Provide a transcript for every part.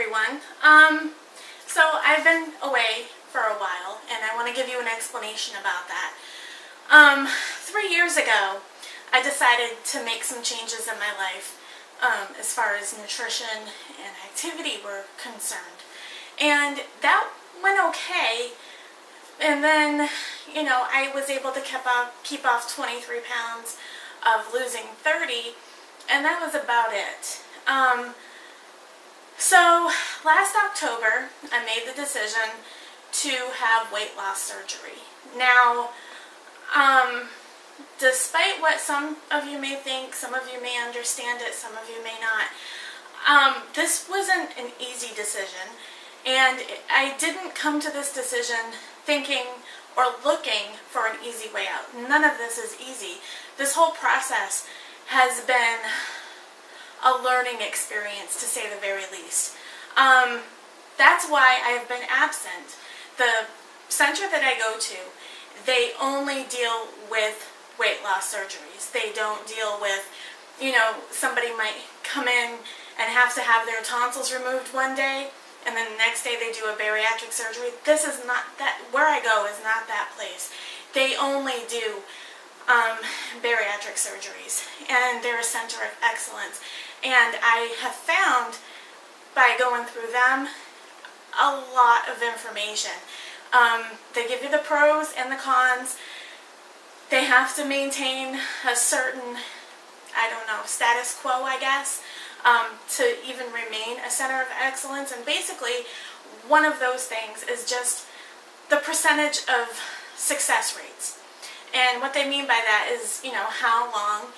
everyone. So I've been away for a while, and I want to give you an explanation about that. 3 years ago, I decided to make some changes in my life as far as nutrition and activity were concerned. And that went okay. And then, I was able to keep off 23 pounds of losing 30, and that was about it. So last October, I made the decision to have weight loss surgery. Now, despite what some of you may think, some of you may understand it, some of you may not, this wasn't an easy decision, and I didn't come to this decision thinking or looking for an easy way out. None of this is easy. This whole process has been a learning experience, to say the very least. That's why I have been absent. The center that I go to, they only deal with weight loss surgeries. They don't deal with, somebody might come in and have to have their tonsils removed one day, and then the next day they do a bariatric surgery. This is not that. Where I go is not that place. They only do bariatric surgeries, and they're a center of excellence. And I have found, by going through them, a lot of information. They give you the pros and the cons. They have to maintain a certain, status quo, I guess, to even remain a center of excellence. And basically, one of those things is just the percentage of success rates. And what they mean by that is, how long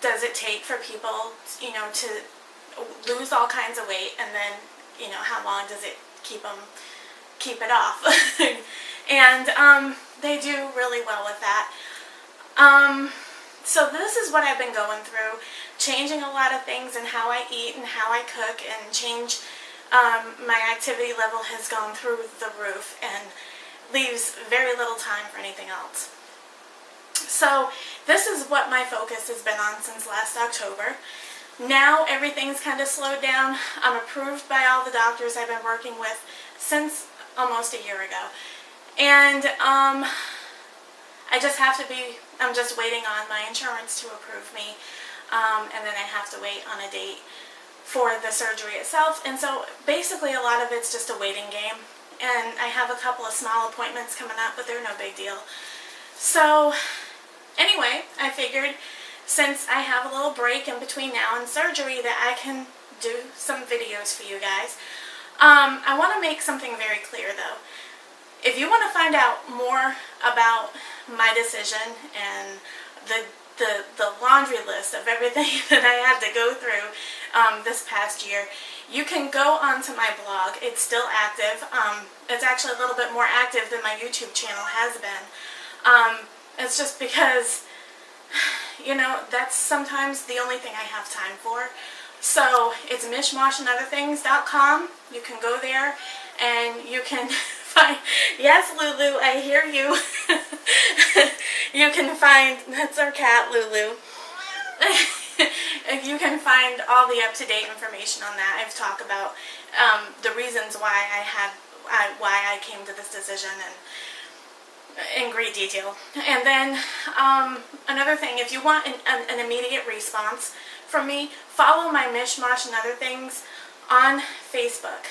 does it take for people, to lose all kinds of weight, and then, how long does it keep it off? And they do really well with that. So this is what I've been going through, changing a lot of things in how I eat and how I cook, and my activity level has gone through the roof and leaves very little time for anything else. So this is what my focus has been on since last October. Now everything's kind of slowed down. I'm approved by all the doctors I've been working with since almost a year ago. And I'm just waiting on my insurance to approve me. And then I have to wait on a date for the surgery itself. And so basically a lot of it's just a waiting game. And I have a couple of small appointments coming up, but they're no big deal. So anyway, I figured since I have a little break in between now and surgery that I can do some videos for you guys. I want to make something very clear though. If you want to find out more about my decision and the laundry list of everything that I had to go through this past year, you can go onto my blog. It's still active. It's actually a little bit more active than my YouTube channel has been. It's just because, that's sometimes the only thing I have time for. So it's mishmashandotherthings.com. You can go there and you can find, yes, Lulu, I hear you. You can find, that's our cat, Lulu. You can find all the up-to-date information on that. I've talked about the reasons why I came to this decision and in great detail. And then another thing, if you want an immediate response from me, follow my Mishmash and Other Things on Facebook.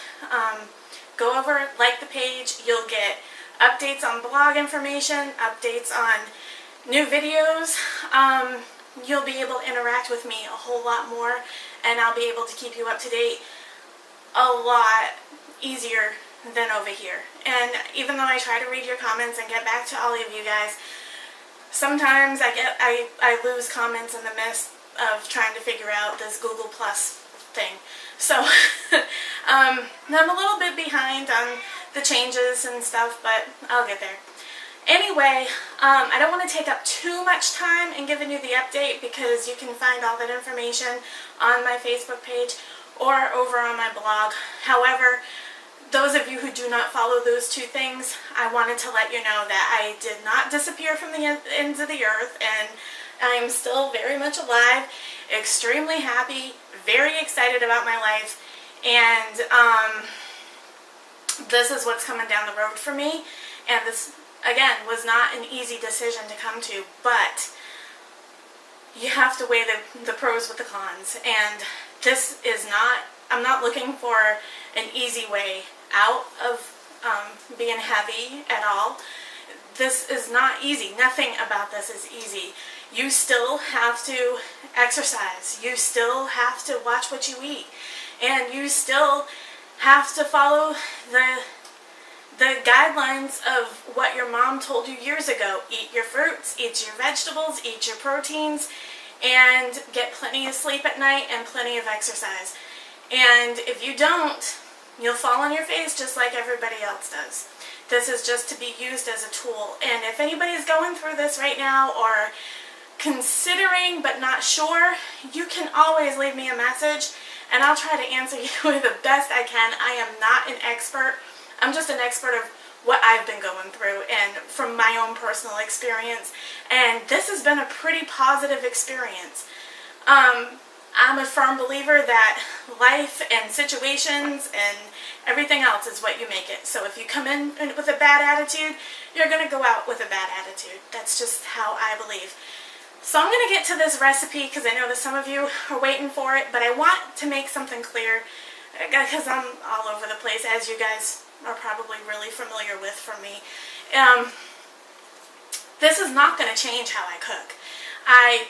Go over, like the page. You'll get updates on blog information, updates on new videos. You'll be able to interact with me a whole lot more, and I'll be able to keep you up to date a lot easier than over here. And even though I try to read your comments and get back to all of you guys, sometimes I lose comments in the midst of trying to figure out this Google Plus thing. So I'm a little bit behind on the changes and stuff, but I'll get there. Anyway, I don't want to take up too much time in giving you the update, because you can find all that information on my Facebook page or over on my blog. However, those of you who do not follow those two things, I wanted to let you know that I did not disappear from the ends of the earth, and I'm still very much alive, extremely happy, very excited about my life, And this is what's coming down the road for me. And this, again, was not an easy decision to come to, but you have to weigh the pros with the cons. And this is not, I'm not looking for an easy way out of being heavy at all. This is not easy. Nothing about this is easy. You still have to exercise. You still have to watch what you eat. And you still have to follow the guidelines of what your mom told you years ago. Eat your fruits, eat your vegetables, eat your proteins, and get plenty of sleep at night and plenty of exercise. And if you don't, you'll fall on your face just like everybody else does. This is just to be used as a tool. And if anybody's going through this right now or considering but not sure, you can always leave me a message and I'll try to answer you the best I can. I am not an expert. I'm just an expert of what I've been going through and from my own personal experience. And this has been a pretty positive experience. I'm a firm believer that life and situations and everything else is what you make it. So if you come in with a bad attitude, you're going to go out with a bad attitude. That's just how I believe. So I'm going to get to this recipe because I know that some of you are waiting for it, but I want to make something clear because I'm all over the place, as you guys are probably really familiar with from me. This is not going to change how I cook. I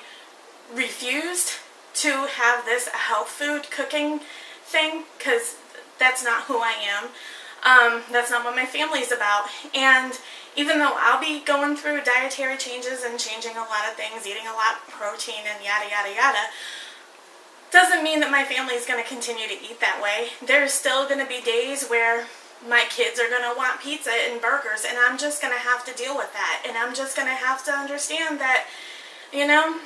refused to have this a health food cooking thing because that's not who I am. That's not what my family's about. And even though I'll be going through dietary changes and changing a lot of things, eating a lot of protein and yada yada yada, doesn't mean that my family's going to continue to eat that way. There's still going to be days where my kids are going to want pizza and burgers, and I'm just going to have to deal with that. And I'm just going to have to understand that, you know,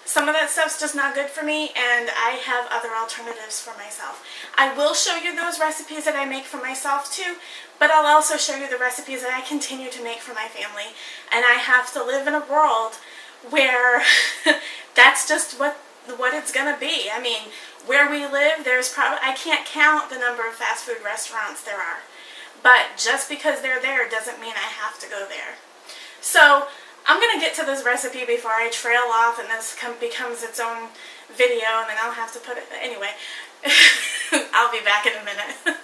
some of that stuff's just not good for me, and I have other alternatives for myself. I will show you those recipes that I make for myself too, but I'll also show you the recipes that I continue to make for my family. And I have to live in a world where that's just what it's gonna be. I mean, where we live, there's probably, I can't count the number of fast food restaurants there are. But just because they're there doesn't mean I have to go there. So I'm going to get to this recipe before I trail off and this becomes its own video, and then I'll have to put it, anyway, I'll be back in a minute.